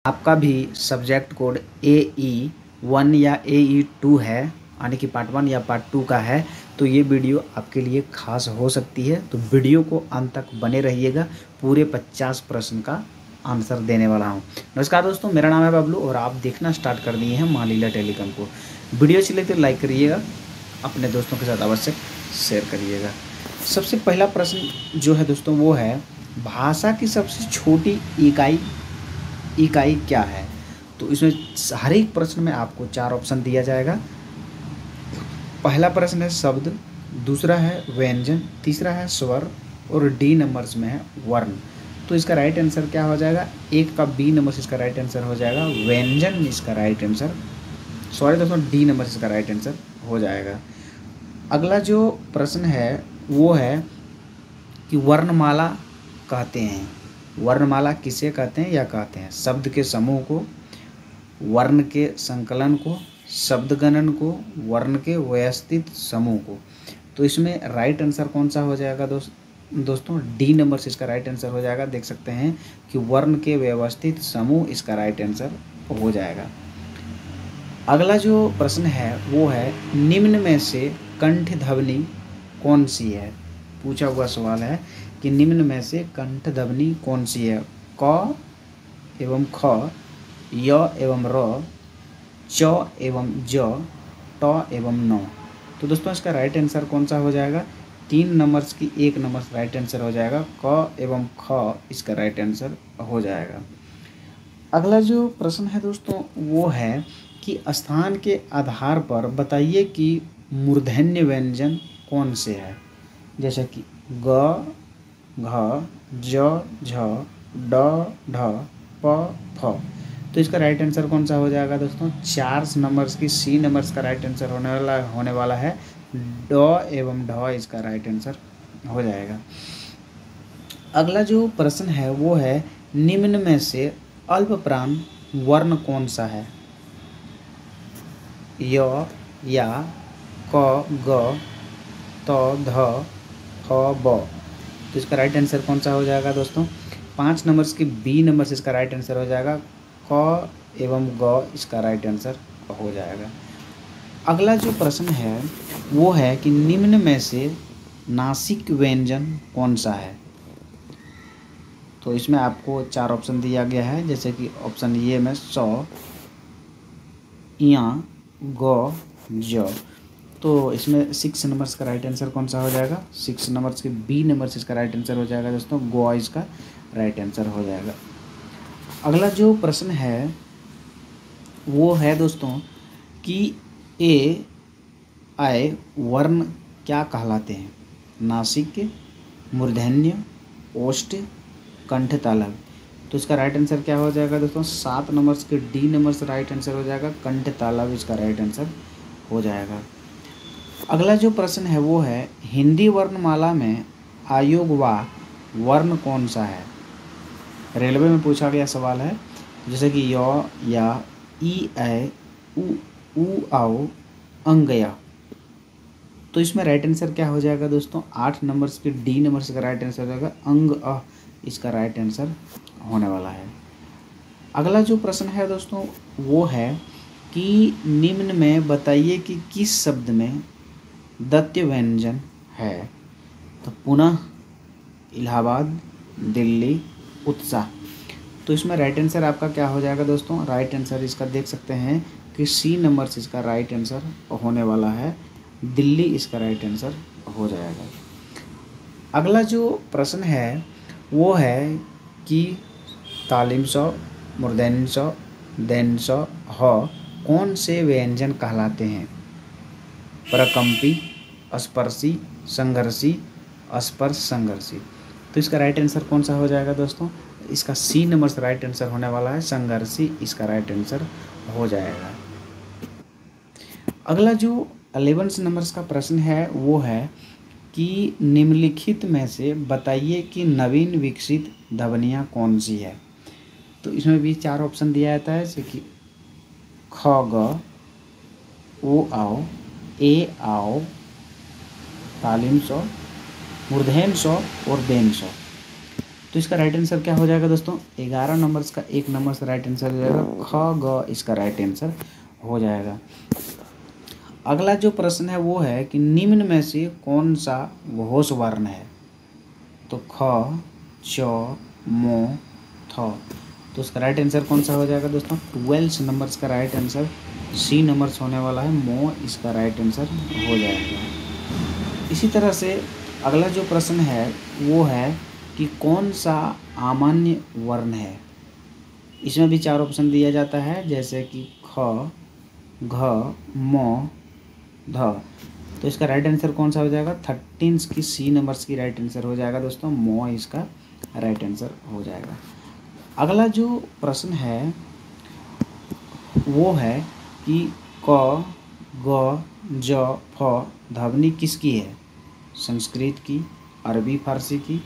आपका भी subject code AE1 या AE2 है, यानी कि पार्ट 1 या पार्ट 2 का है, तो ये वीडियो आपके लिए खास हो सकती है। तो वीडियो को अंत तक बने रहिएगा, पूरे 50 प्रश्न का आंसर देने वाला हूँ। नमस्कार दोस्तों, मेरा नाम है बबलू और आप देखना स्टार्ट कर दिए हैं माँ लीला टेलीकॉम को। वीडियो अच्छी लगी तो लाइक करिएगा, अपने दोस्तों के साथ अवश्य शेयर करिएगा। सबसे पहला प्रश्न जो है दोस्तों वो है, भाषा की सबसे छोटी इकाई क्या है। तो इसमें हर एक प्रश्न में आपको 4 ऑप्शन दिया जाएगा। पहला प्रश्न है शब्द, दूसरा है व्यंजन, तीसरा है स्वर और डी नंबर्स में है वर्ण। तो इसका राइट आंसर क्या हो जाएगा, एक का बी नंबर इसका राइट आंसर हो जाएगा, व्यंजन इसका राइट आंसर, सॉरी दोस्तों डी नंबर इसका राइट आंसर हो जाएगा। अगला जो प्रश्न है वो है कि वर्णमाला कहते हैं, वर्णमाला किसे कहते हैं या कहते हैं शब्द के समूह को, वर्ण के संकलन को, शब्द गणन को, वर्ण के व्यवस्थित समूह को। तो इसमें राइट आंसर कौन सा हो जाएगा दोस्तों डी नंबर से इसका राइट आंसर हो जाएगा। देख सकते हैं कि वर्ण के व्यवस्थित समूह इसका राइट आंसर हो जाएगा। अगला जो प्रश्न है वो है, निम्न में से कंठ ध्वनि कौन सी है। पूछा हुआ सवाल है कि निम्न में से कंठ ध्वनि कौन सी है, क एवं ख, य एवं र, च एवं ज, ट एवं न। तो दोस्तों इसका राइट आंसर कौन सा हो जाएगा, 3 नंबर्स की 1 नंबर राइट आंसर हो जाएगा, क एवं ख इसका राइट आंसर हो जाएगा। अगला जो प्रश्न है दोस्तों वो है कि स्थान के आधार पर बताइए कि मूर्धन्य व्यंजन कौन से है। जैसे कि ग, घ, ज, झ, ड, ढ, प, फ। तो इसका राइट आंसर कौन सा हो जाएगा दोस्तों, 4 नंबर्स की सी नंबर्स का राइट आंसर होने वाला है, ड एवं ढ इसका राइट आंसर हो जाएगा। अगला जो प्रश्न है वो है, निम्न में से अल्प प्राण वर्ण कौन सा है, य, या, क, ग, त, ध, फ, ब। तो इसका राइट आंसर कौन सा हो जाएगा दोस्तों, 5 नंबर्स की बी नंबर से इसका राइट आंसर हो जाएगा, क एवं ग इसका राइट आंसर हो जाएगा। अगला जो प्रश्न है वो है कि निम्न में से नासिक व्यंजन कौन सा है। तो इसमें आपको 4 ऑप्शन दिया गया है, जैसे कि ऑप्शन ए में स, या, ग, ज। तो इसमें 6 नंबर्स का राइट आंसर कौन सा हो जाएगा, 6 नंबर्स के बी नंबर से इसका राइट आंसर हो जाएगा दोस्तों, ग इसका राइट आंसर हो जाएगा। अगला जो प्रश्न है वो है दोस्तों कि ए आय वर्ण क्या कहलाते हैं, नासिक, मूर्धन्य, ओष्ठ, कंठ तालव्य। तो इसका राइट आंसर क्या हो जाएगा दोस्तों, 7 नंबर्स के डी नंबर से राइट आंसर हो जाएगा, कंठ तालव्य इसका राइट आंसर हो जाएगा। अगला जो प्रश्न है वो है, हिंदी वर्णमाला में अयोगवाह वर्ण कौन सा है। रेलवे में पूछा गया सवाल है, जैसे कि य, या, ई, ऐ, उ, आओ, अंग, या। तो इसमें राइट आंसर क्या हो जाएगा दोस्तों, 8 नंबर्स के डी नंबर से राइट आंसर हो जाएगा, अंग, अ इसका राइट आंसर होने वाला है। अगला जो प्रश्न है दोस्तों वो है कि निम्न में बताइए कि किस शब्द में दत्य व्यंजन है। तो पुनः, इलाहाबाद, दिल्ली, उत्साह। तो इसमें राइट आंसर आपका क्या हो जाएगा दोस्तों, राइट आंसर इसका देख सकते हैं कि सी नंबर से इसका राइट आंसर होने वाला है, दिल्ली इसका राइट आंसर हो जाएगा। अगला जो प्रश्न है वो है कि तालिम स, मूर्धन्य स, दैन स, ह कौन से व्यंजन कहलाते हैं, प्रकंपी, स्पर्शी, संघर्षी, स्पर्श संघर्षी। तो इसका राइट आंसर कौन सा हो जाएगा दोस्तों, इसका सी नंबर से राइट आंसर होने वाला है, संघर्षी इसका राइट आंसर हो जाएगा। अगला जो 11 नंबर्स का प्रश्न है वो है कि निम्नलिखित में से बताइए कि नवीन विकसित ध्वनियाँ कौन सी है। तो इसमें भी 4 ऑप्शन दिया जाता है, जैसे कि ख, ग, ओ आओ, ए आओ, तालिम स, मूर्धन्य स और देन स। तो इसका राइट आंसर क्या हो जाएगा दोस्तों, 11 नंबर्स का 1 नंबर से राइट आंसर हो जाएगा ख ग इसका राइट आंसर हो जाएगा। अगला जो प्रश्न है वो है कि निम्न में से कौन सा घोष वर्ण है, तो ख च मो थ। तो इसका राइट आंसर कौन सा हो जाएगा दोस्तों, 12 नंबर्स का राइट आंसर सी नंबर्स होने वाला है, मो इसका राइट आंसर हो जाएगा। इसी तरह से अगला जो प्रश्न है वो है कि कौन सा अमान्य वर्ण है। इसमें भी 4 ऑप्शन दिया जाता है, जैसे कि ख घ म ध। तो इसका राइट आंसर कौन सा हो जाएगा, 13 की सी नंबर्स की राइट आंसर हो जाएगा दोस्तों, मो इसका राइट आंसर हो जाएगा। अगला जो प्रश्न है वो है कि क ग ज फ ध्वनि किसकी है, संस्कृत की, अरबी फारसी की,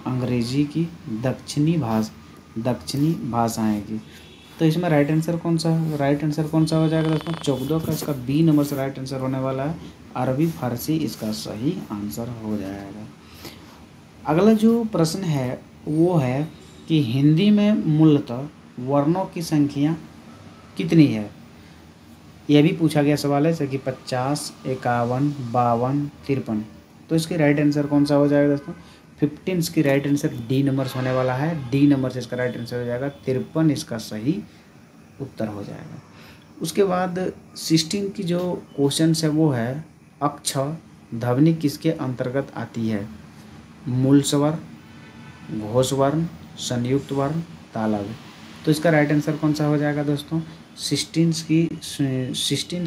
अंग्रेजी की, दक्षिणी भाषाएं की। तो इसमें राइट आंसर कौन सा हो जाएगा दोस्तों, 14 का इसका बी नंबर से राइट आंसर होने वाला है, अरबी फारसी इसका सही आंसर हो जाएगा। अगला जो प्रश्न है वो है कि हिंदी में मूलतः वर्णों की संख्या कितनी है। यह भी पूछा गया सवाल है, जैसे कि 50, 51, 52, 53। तो इसके राइट आंसर कौन सा हो जाएगा दोस्तों, 15 इसकी राइट आंसर डी नंबर होने वाला है, डी नंबर से इसका राइट आंसर हो जाएगा 53 इसका सही उत्तर हो जाएगा। उसके बाद 16 की जो क्वेश्चन है वो है अक्ष ध्वनि किसके अंतर्गत आती है, मूल स्वर, घोष वर्ण, संयुक्त वर्ण, तालव्य। तो इसका राइट आंसर कौन सा हो जाएगा दोस्तों, 16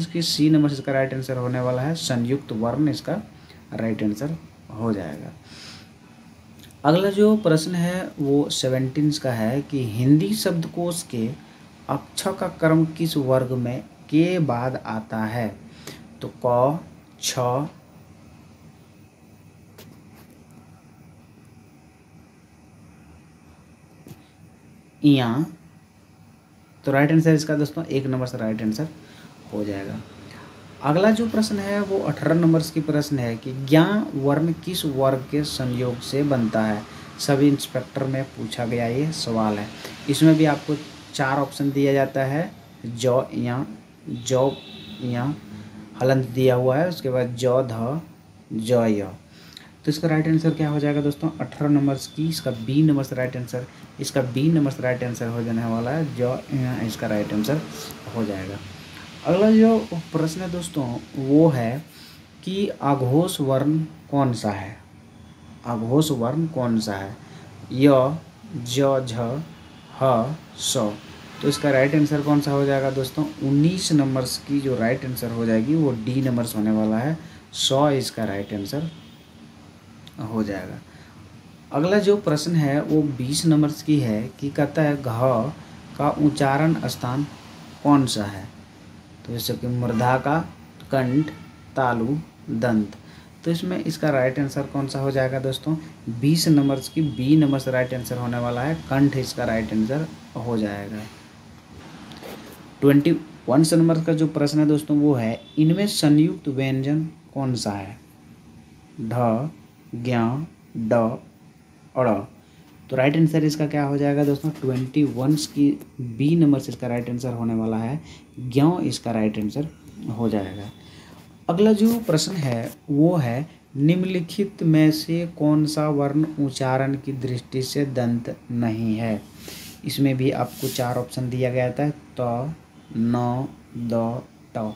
की सी नंबर से इसका राइट आंसर होने वाला है, संयुक्त वर्ण इसका राइट आंसर हो जाएगा। अगला जो प्रश्न है वो 17 का है कि हिंदी शब्दकोश के अक्षर का क्रम किस वर्ग में के बाद आता है, तो क छ या। तो राइट आंसर इसका दोस्तों 1 नंबर से राइट आंसर हो जाएगा। अगला जो प्रश्न है वो 18 नंबर्स की प्रश्न है कि ज्ञ वर्ण किस वर्ग के संयोग से बनता है। सब इंस्पेक्टर में पूछा गया ये सवाल है। इसमें भी आपको 4 ऑप्शन दिया जाता है, जौ या हलंत दिया हुआ है, उसके बाद जौ ध जौ य। तो इसका राइट आंसर क्या हो जाएगा दोस्तों, 18 नंबर्स की इसका बी नंबर से राइट आंसर, इसका बी नंबर से राइट आंसर हो जाने वाला है, जो इसका राइट आंसर हो जाएगा। अगला जो प्रश्न है दोस्तों वो है कि अघोष वर्ण कौन सा है, अघोष वर्ण कौन सा है, य ज झ ह स। तो इसका राइट आंसर कौन सा हो जाएगा दोस्तों, 19 नंबर्स की जो राइट आंसर हो जाएगी वो डी नंबर्स होने वाला है, 100 इसका राइट आंसर हो जाएगा। अगला जो प्रश्न है वो 20 नंबर्स की है कि कहता है घ का उच्चारण स्थान कौन सा है, तो जैसे कि मूर्धा का, कंठ, तालु, दंत। तो इसमें इसका राइट आंसर कौन सा हो जाएगा दोस्तों, 20 नंबर्स की बी नंबर से राइट आंसर होने वाला है, कंठ इसका राइट आंसर हो जाएगा। 21 नंबर का जो प्रश्न है दोस्तों वो है इनमें संयुक्त व्यंजन कौन सा है, ढ, ज्ञ, ड, अड़। तो राइट आंसर इसका क्या हो जाएगा दोस्तों, 21 की बी नंबर से इसका राइट आंसर होने वाला है, ज्ञ इसका राइट आंसर हो जाएगा। अगला जो प्रश्न है वो है निम्नलिखित में से कौन सा वर्ण उच्चारण की दृष्टि से दंत नहीं है। इसमें भी आपको 4 ऑप्शन दिया गया था, त, न, द, ट।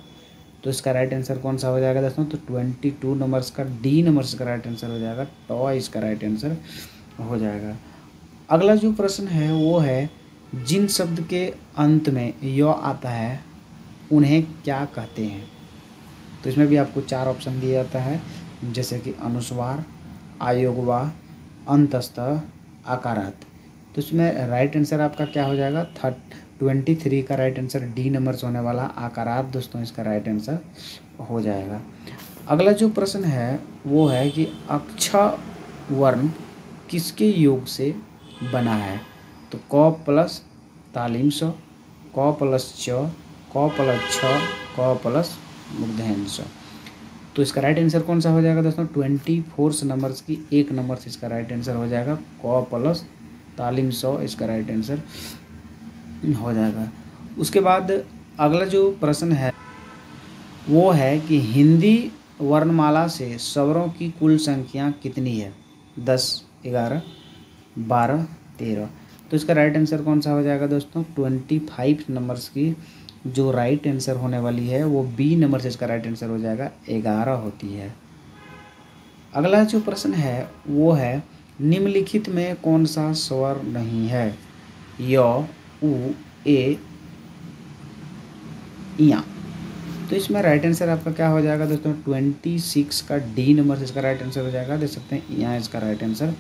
तो इसका राइट आंसर कौन सा हो जाएगा दोस्तों, तो 22 नंबर्स का डी नंबर से राइट आंसर हो जाएगा, ट इसका राइट आंसर हो जाएगा। अगला जो प्रश्न है वो है जिन शब्द के अंत में य आता है उन्हें क्या कहते हैं। तो इसमें भी आपको 4 ऑप्शन दिया जाता है, जैसे कि अनुस्वार, आयोगवाह, अंतस्थ, आकारात। तो इसमें राइट आंसर आपका क्या हो जाएगा, 23 का राइट आंसर डी नंबर से होने वाला आकारात दोस्तों इसका राइट आंसर हो जाएगा। अगला जो प्रश्न है वो है कि अक्षर वर्ण किसके योग से बना है, तो क प्लस तालीम स, क प्लस च, क प्लस छ, क प्लस मूर्धन्य स। तो इसका राइट आंसर कौन सा हो जाएगा दोस्तों, 24 नंबर्स की 1 नंबर से इसका राइट आंसर हो जाएगा, क प्लस तालीम 100 इसका राइट आंसर हो जाएगा। उसके बाद अगला जो प्रश्न है वो है कि हिंदी वर्णमाला से स्वरों की कुल संख्या कितनी है? 10, 11, 12, 13। तो इसका राइट आंसर कौन सा हो जाएगा दोस्तों? 25 नंबर्स की जो राइट आंसर होने वाली है वो बी नंबर से इसका राइट आंसर हो जाएगा, 11 होती है। अगला जो प्रश्न है वो है निम्नलिखित में कौन सा स्वर नहीं है? य, उ, ए, या। तो इसमें राइट आंसर आपका क्या हो जाएगा दोस्तों? 26 का डी नंबर से इसका राइट आंसर हो जाएगा। देख सकते हैं यहाँ इसका राइट आंसर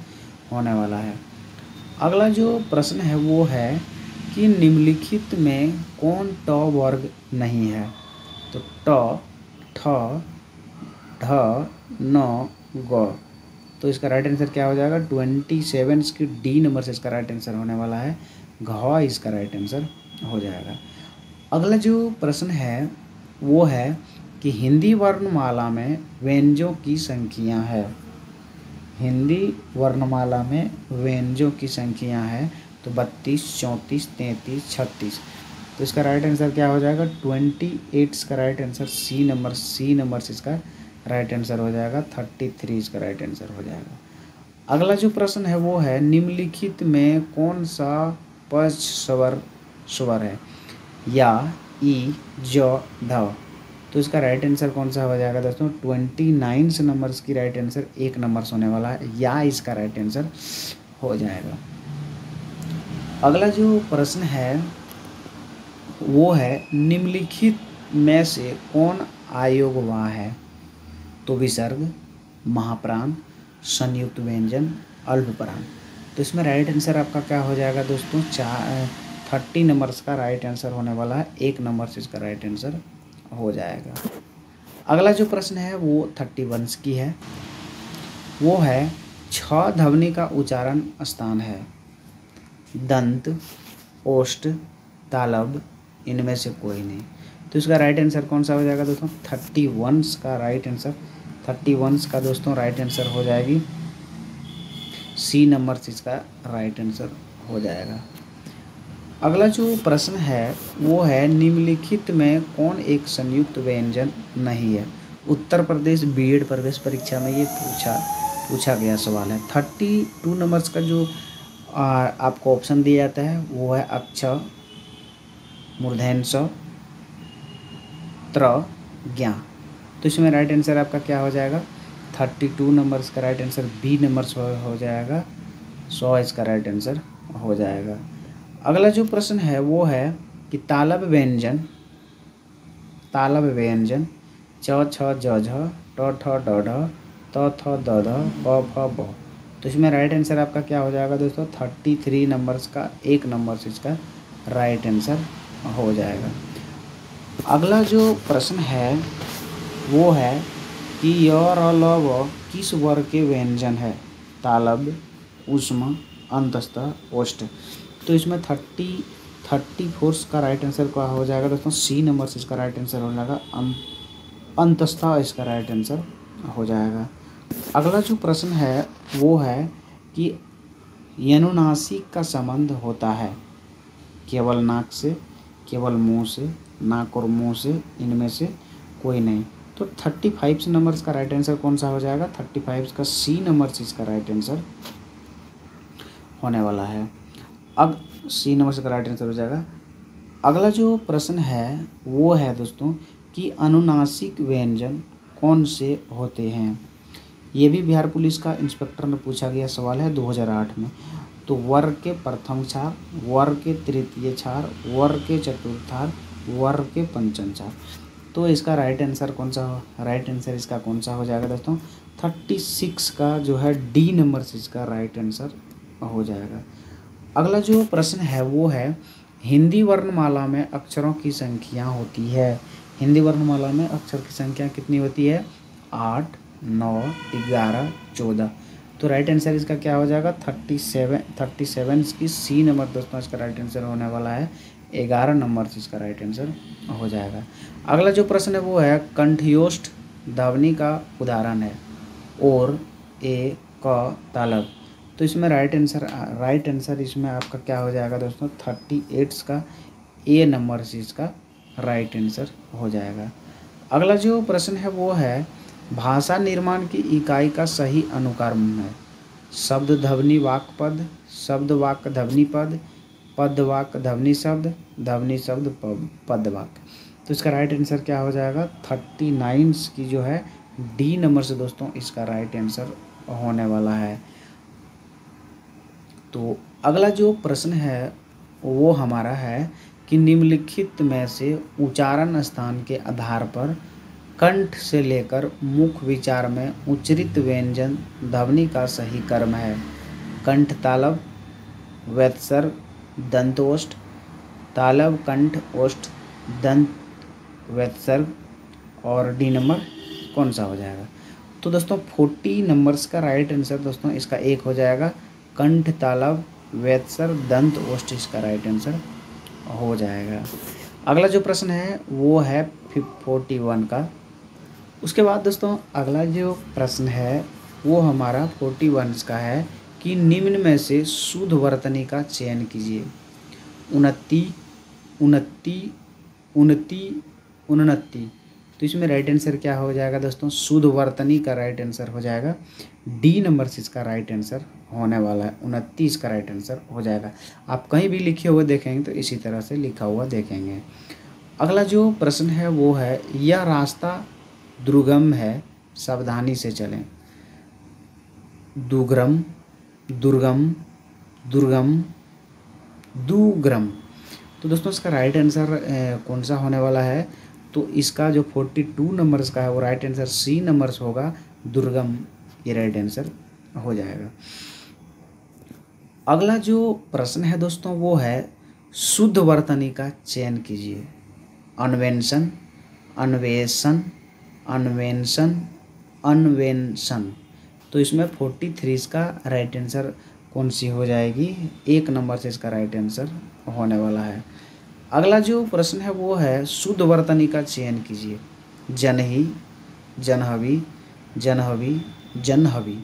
होने वाला है। अगला जो प्रश्न है वो है कि निम्नलिखित में कौन ट वर्ग नहीं है? तो ट, ठ, ढ, न, ग। तो इसका राइट आंसर क्या हो जाएगा? 27 की डी नंबर से इसका राइट आंसर होने वाला है, घ इसका राइट आंसर हो जाएगा। अगला जो प्रश्न है वो है कि हिंदी वर्णमाला में व्यंजनों की संख्या है। हिंदी वर्णमाला में व्यंजनों की संख्या है तो 32, 34, 33, 36। तो इसका राइट आंसर क्या हो जाएगा? 28 इसका राइट आंसर सी नंबर से इसका राइट आंसर हो जाएगा। 33 इसका राइट आंसर हो जाएगा। अगला जो प्रश्न है वो है निम्नलिखित में कौन सा पच स्वर है? या, ई, ज, ध। तो इसका राइट आंसर कौन सा हो जाएगा दोस्तों? 29 नंबर्स की राइट आंसर 1 नंबर होने वाला है, या इसका राइट आंसर हो जाएगा। अगला जो प्रश्न है वो है निम्नलिखित में से कौन अयोगवाह है? तो विसर्ग, महाप्राण, संयुक्त व्यंजन, अल्पप्राण। तो इसमें राइट आंसर आपका क्या हो जाएगा दोस्तों? 30 नंबर्स का राइट आंसर होने वाला है, 1 नंबर से इसका राइट आंसर हो जाएगा। अगला जो प्रश्न है वो 31 की है। वो है 6 ध्वनि का उच्चारण स्थान है? दंत, ओष्ठ, तालब, इनमें से कोई नहीं। तो इसका राइट आंसर कौन सा हो जाएगा दोस्तों? 31 का राइट आंसर 31 का दोस्तों राइट आंसर हो जाएगी, सी नंबर से इसका राइट आंसर हो जाएगा। अगला जो प्रश्न है वो है निम्नलिखित में कौन एक संयुक्त व्यंजन नहीं है? उत्तर प्रदेश बीएड प्रवेश परीक्षा में ये पूछा गया सवाल है। 32 नंबर्स का जो आपको ऑप्शन दिया जाता है वो है अक्ष, मूर्धन्य स, त्र, ज्ञा। तो इसमें राइट आंसर आपका क्या हो जाएगा? 32 नंबर्स का राइट आंसर बी नंबर हो जाएगा, 100 इसका राइट आंसर हो जाएगा। अगला जो प्रश्न है वो है कि तालब व्यंजन च, छ, ज, झ, ट, ठ, ड, ढ, त, थ, द, ध, प, फ, ब। तो इसमें राइट आंसर आपका क्या हो जाएगा दोस्तों? 33 नंबर्स का 1 नंबर से इसका राइट आंसर हो जाएगा। अगला जो प्रश्न है वो है कि य, र, ल, व किस वर्ग के व्यंजन है? तालब, ऊष्म, अंतस्थ, ओष्ठ। तो इसमें 34 का राइट आंसर क्या हो जाएगा दोस्तों? सी नंबर से इसका राइट आंसर हो जाएगा, अंतस्थ इसका राइट आंसर हो जाएगा। अगला जो प्रश्न है वो है कि अनुनासिक का संबंध होता है केवल नाक से, केवल मुंह से, नाक और मुंह से, इनमें से कोई नहीं। तो 35 नंबर्स का राइट आंसर कौन सा हो जाएगा? 35 का सी नंबर से इसका राइट आंसर होने वाला है। अब सी नंबर से राइट आंसर हो जाएगा। अगला जो प्रश्न है वो है दोस्तों कि अनुनासिक व्यंजन कौन से होते हैं? ये भी बिहार पुलिस का इंस्पेक्टर में पूछा गया सवाल है 2008 में। तो वर्ग के प्रथम क्षार, वर्ग के तृतीय क्षार, वर्ग के चतुर्थार, वर्ग के पंचम क्षार। तो इसका राइट आंसर कौन सा हो? राइट आंसर इसका कौन सा हो जाएगा दोस्तों? 36 का जो है डी नंबर से इसका राइट आंसर हो जाएगा। अगला जो प्रश्न है वो है हिंदी वर्णमाला में अक्षरों की संख्या होती है। हिंदी वर्णमाला में अक्षर की संख्या कितनी होती है? 8, 9, 11, 14। तो राइट आंसर इसका क्या हो जाएगा? 37 की सी नंबर दोस्तों इसका राइट आंसर होने वाला है, 11 नंबर से इसका राइट आंसर हो जाएगा। अगला जो प्रश्न है वो है कंठ्योष्ठ ध्वनि का उदाहरण है और, ए, क, तालब। तो इसमें राइट आंसर इसमें आपका क्या हो जाएगा दोस्तों, 38 का ए नंबर से इसका राइट आंसर हो जाएगा। अगला जो प्रश्न है वो है भाषा निर्माण की इकाई का सही अनुक्रम है। शब्द ध्वनि वाक्य पद, शब्द वाक्य ध्वनि पद, पद वाक्य ध्वनि शब्द पद वाक्य। तो इसका राइट आंसर क्या हो जाएगा, 39 की जो है डी नंबर से दोस्तों इसका राइट आंसर होने वाला है। तो अगला जो प्रश्न है वो हमारा है कि निम्नलिखित में से उच्चारण स्थान के आधार पर कंठ से लेकर मुख विचार में उच्चरित व्यंजन ध्वनि का सही क्रम है। कंठ तालव, वेत्सर्ग, दंतोष्ठ, तालव कंठ ओष्ठ दंत वेत्सर्ग, और डी नंबर कौन सा हो जाएगा। तो दोस्तों 40 नंबर्स का राइट आंसर दोस्तों इसका एक हो जाएगा, कंठ तालव वेत्सर्ग दंत ओष्ठ इसका राइट आंसर हो जाएगा। अगला जो प्रश्न है वो है 41 का। उसके बाद दोस्तों अगला जो प्रश्न है वो हमारा 41 का है कि निम्न में से शुद्ध वर्तनी का चयन कीजिए। उन्नति, उन्नति, उन्नति, उन्नति। तो इसमें राइट आंसर क्या हो जाएगा दोस्तों, शुद्ध वर्तनी का राइट आंसर हो जाएगा डी नंबर से इसका राइट आंसर होने वाला है। 29 का राइट आंसर हो जाएगा। आप कहीं भी लिखे हुए देखेंगे तो इसी तरह से लिखा हुआ देखेंगे। अगला जो प्रश्न है वो है यह रास्ता दुर्गम है, सावधानी से चलें। दुर्गम, दुर्गम, दुर्गम, दुर्गम। तो दोस्तों इसका राइट आंसर कौन सा होने वाला है, तो इसका जो 42 नंबर्स का है वो राइट आंसर सी नंबर्स होगा, दुर्गम, ये राइट आंसर हो जाएगा। अगला जो प्रश्न है दोस्तों वो है शुद्ध वर्तनी का चयन कीजिए। अन्वेषण, अन्वेषण, अन्वेषण, अन्वेषण। तो इसमें 43 का राइट आंसर कौन सी हो जाएगी, एक नंबर से इसका राइट आंसर होने वाला है। अगला जो प्रश्न है वो है शुद्ध वर्तनी का चयन कीजिए। जनही, जनहवी, जनहवी, जनहवी।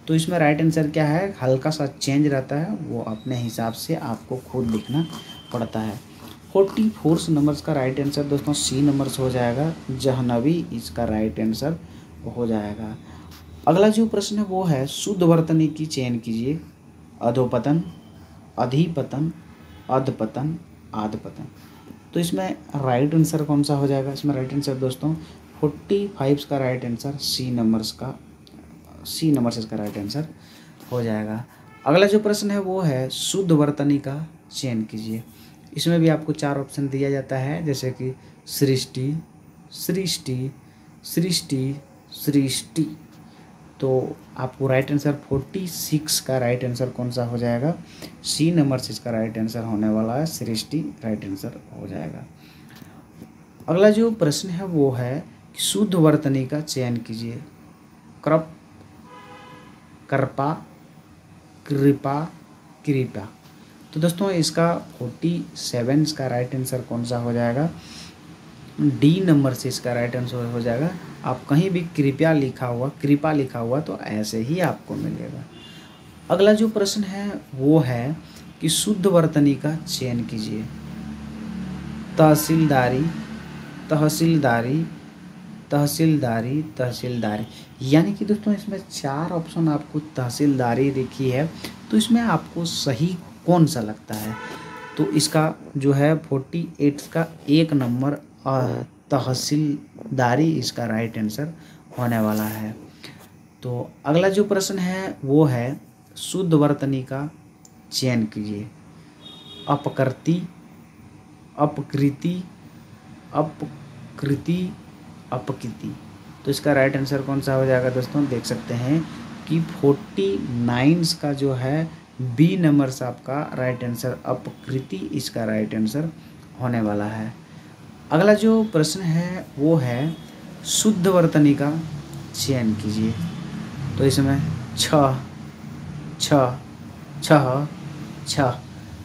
तो इसमें राइट आंसर क्या है, हल्का सा चेंज रहता है, वो अपने हिसाब से आपको खुद लिखना पड़ता है। 44 नंबर्स का राइट आंसर दोस्तों सी नंबर्स हो जाएगा, जहनवी इसका राइट आंसर हो जाएगा। अगला जो प्रश्न है वो है शुद्ध वर्तनी की चयन कीजिए। अधोपतन, अधिपतन, अधपतन, आधपतन। तो इसमें राइट आंसर कौन सा हो जाएगा, इसमें राइट आंसर दोस्तों 45 का राइट आंसर सी नंबर से इसका राइट आंसर हो जाएगा। अगला जो प्रश्न है वो है शुद्ध वर्तनी का चयन कीजिए। इसमें भी आपको 4 ऑप्शन दिया जाता है, जैसे कि सृष्टि, सृष्टि, सृष्टि, सृष्टि। तो आपको राइट आंसर 46 का राइट आंसर कौन सा हो जाएगा, सी नंबर से इसका राइट आंसर होने वाला है, सृष्टि राइट आंसर हो जाएगा। अगला जो प्रश्न है वो है कि शुद्ध वर्तनी का चयन कीजिए। कृप, कृपा, कृपा, कृपा। तो दोस्तों इसका 47 का राइट आंसर कौन सा हो जाएगा, डी नंबर से इसका राइट आंसर हो जाएगा। आप कहीं भी कृपया लिखा हुआ तो ऐसे ही आपको मिलेगा। अगला जो प्रश्न है वो है कि शुद्ध वर्तनी का चयन कीजिए। तहसीलदारी, तहसीलदारी, तहसीलदारी, तहसीलदारी। यानी कि दोस्तों इसमें 4 ऑप्शन आपको तहसीलदारी लिखी है, तो इसमें आपको सही कौन सा लगता है, तो इसका जो है 48 का एक नंबर तहसीलदारी इसका राइट आंसर होने वाला है। तो अगला जो प्रश्न है वो है शुद्ध वर्तनी का चयन कीजिए। अपकृति, अपकृति, अपकृति, अपकृति। तो इसका राइट आंसर कौन सा हो जाएगा दोस्तों, देख सकते हैं कि 49 का जो है बी नंबर से आपका राइट आंसर अपकृति इसका राइट आंसर होने वाला है। अगला जो प्रश्न है वो है शुद्ध वर्तनी का चयन कीजिए। तो इसमें छः, छः, छः, छः।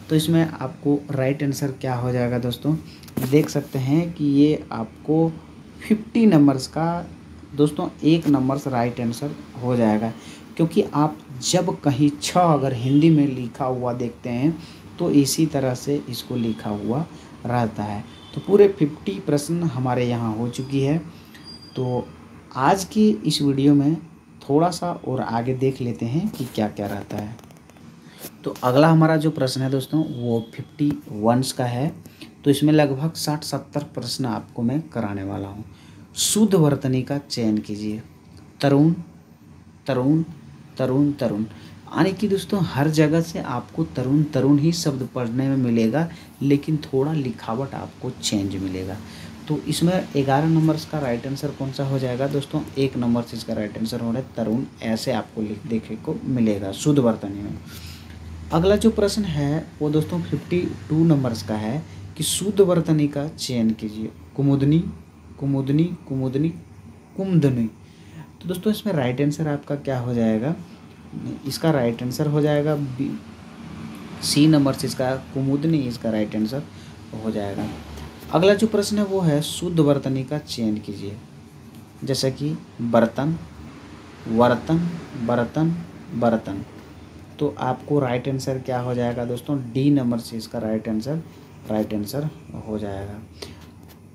तो इसमें आपको राइट आंसर क्या हो जाएगा दोस्तों, देख सकते हैं कि ये आपको 50 नंबर्स का दोस्तों एक नंबर से राइट आंसर हो जाएगा, क्योंकि आप जब कहीं छ अगर हिंदी में लिखा हुआ देखते हैं तो इसी तरह से इसको लिखा हुआ रहता है। तो पूरे 50 प्रश्न हमारे यहाँ हो चुकी है। तो आज की इस वीडियो में थोड़ा सा और आगे देख लेते हैं कि क्या क्या रहता है। तो अगला हमारा जो प्रश्न है दोस्तों वो 51 का है। तो इसमें लगभग 60-70 प्रश्न आपको मैं कराने वाला हूँ। शुद्ध वर्तनी का चयन कीजिए। तरुण, तरुण, तरुण, तरुण, यानी कि दोस्तों हर जगह से आपको तरुण तरुण ही शब्द पढ़ने में मिलेगा, लेकिन थोड़ा लिखावट आपको चेंज मिलेगा। तो इसमें 11 नंबर्स का राइट आंसर कौन सा हो जाएगा दोस्तों? 1 नंबर से इसका राइट आंसर हो रहा है तरुण, ऐसे आपको देखने को मिलेगा शुद्ध वर्तनी में। अगला जो प्रश्न है वो दोस्तों 52 नंबर्स का है कि शुद्ध वर्तनी का चयन कीजिए। कुमुदनी, कुमुदनी, कुमुदनी, कुमदनी। तो दोस्तों इसमें राइट आंसर आपका क्या हो जाएगा? इसका राइट आंसर हो जाएगा सी नंबर से इसका कुमुदनी, इसका राइट आंसर हो जाएगा। अगला जो प्रश्न है वो है शुद्ध वर्तनी का चयन कीजिए। जैसे कि बर्तन, वर्तन, बर्तन, बर्तन। तो आपको राइट आंसर क्या हो जाएगा दोस्तों? डी नंबर से इसका राइट आंसर हो जाएगा।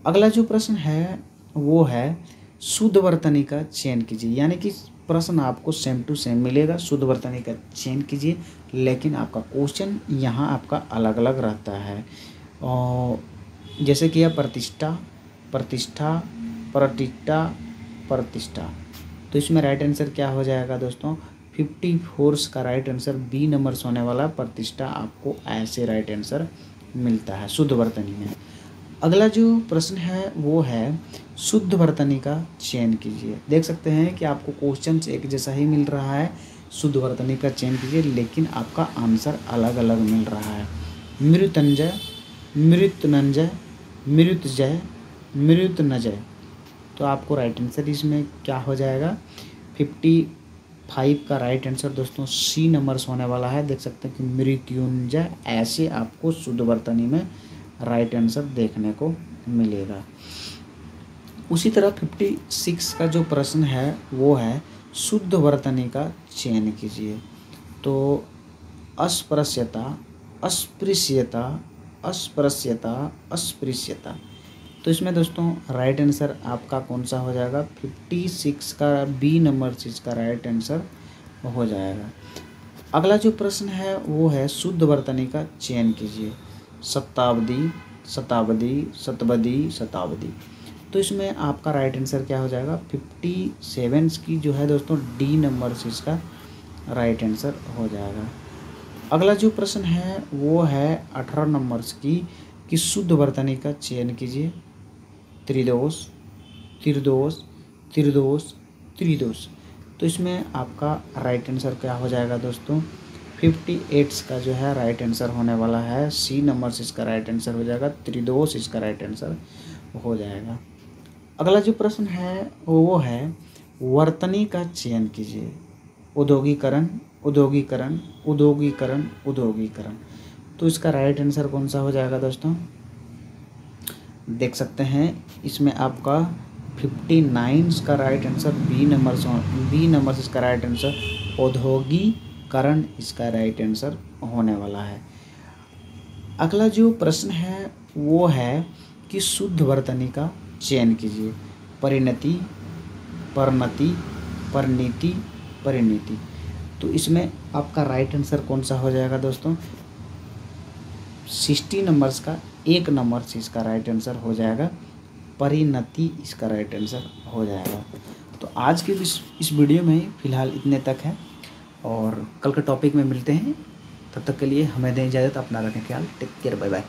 अगला जो प्रश्न है वो है शुद्ध वर्तनी का चयन कीजिए, यानी कि प्रश्न आपको सेम टू सेम मिलेगा, शुद्ध वर्तनी का चयन कीजिए, लेकिन आपका क्वेश्चन यहाँ आपका अलग अलग रहता है। और जैसे कि प्रतिष्ठा, प्रतिष्ठा, प्रतिष्ठा, प्रतिष्ठा। तो इसमें राइट आंसर क्या हो जाएगा दोस्तों? 54 का राइट आंसर बी नंबर से होने वाला प्रतिष्ठा आपको ऐसे राइट आंसर मिलता है शुद्ध वर्तनी में। अगला जो प्रश्न है वो है शुद्ध वर्तनी का चयन कीजिए। देख सकते हैं कि आपको क्वेश्चन एक जैसा ही मिल रहा है, शुद्ध वर्तनी का चयन कीजिए, लेकिन आपका आंसर अलग अलग मिल रहा है। मृत्युंजय, मृत्युंजय, मृत्युजय, मृत्युंजय। तो आपको राइट आंसर इसमें क्या हो जाएगा? 55 का राइट आंसर दोस्तों सी नंबर से होने वाला है। देख सकते हैं कि मृत्युंजय, ऐसे आपको शुद्ध वर्तनी में राइट आंसर देखने को मिलेगा। उसी तरह 56 का जो प्रश्न है वो है शुद्ध वर्तनी का चयन कीजिए। तो अस्पृश्यता, अस्पृश्यता, अस्पृश्यता, अस्पृश्यता। तो इसमें दोस्तों राइट आंसर आपका कौन सा हो जाएगा? 56 का बी नंबर से इसका राइट आंसर हो जाएगा। अगला जो प्रश्न है वो है शुद्ध वर्तनी का चयन कीजिए। शताब्दी, शताब्दी, शताब्दी, शताब्दी। तो इसमें आपका राइट आंसर क्या हो जाएगा? 57 की जो है दोस्तों डी नंबर से इसका राइट आंसर हो जाएगा। अगला जो प्रश्न है वो है 18 नंबर्स की कि शुद्ध वर्तनी का चयन कीजिए। त्रिदोष, त्रिदोष, त्रिदोष, त्रिदोष। तो इसमें आपका राइट आंसर क्या हो जाएगा दोस्तों? 58 का जो है राइट आंसर होने वाला है सी नंबर से इसका राइट आंसर हो जाएगा। त्रिदोष इसका राइट आंसर हो जाएगा। अगला जो प्रश्न है वो है वर्तनी का चयन कीजिए। औद्योगिकरण, औद्योगिकरण, औद्योगिकरण, औद्योगिकरण। तो इसका राइट आंसर कौन सा हो जाएगा दोस्तों? देख सकते हैं इसमें आपका 59 का राइट आंसर बी नंबर से इसका राइट आंसर औद्योगिकरण इसका राइट आंसर होने वाला है। अगला जो प्रश्न है वो है कि शुद्ध वर्तनी का चयन कीजिए। परिणति, परिणति, परिणति, परिणति। तो इसमें आपका राइट आंसर कौन सा हो जाएगा दोस्तों? 60 नंबर्स का 1 नंबर से इसका राइट आंसर हो जाएगा। परिणति इसका राइट आंसर हो जाएगा। तो आज के इस वीडियो में फ़िलहाल इतने तक है और कल के टॉपिक में मिलते हैं। तब तक के लिए हमें दें इजाज़त। अपना रखें ख्याल। Take care, bye bye.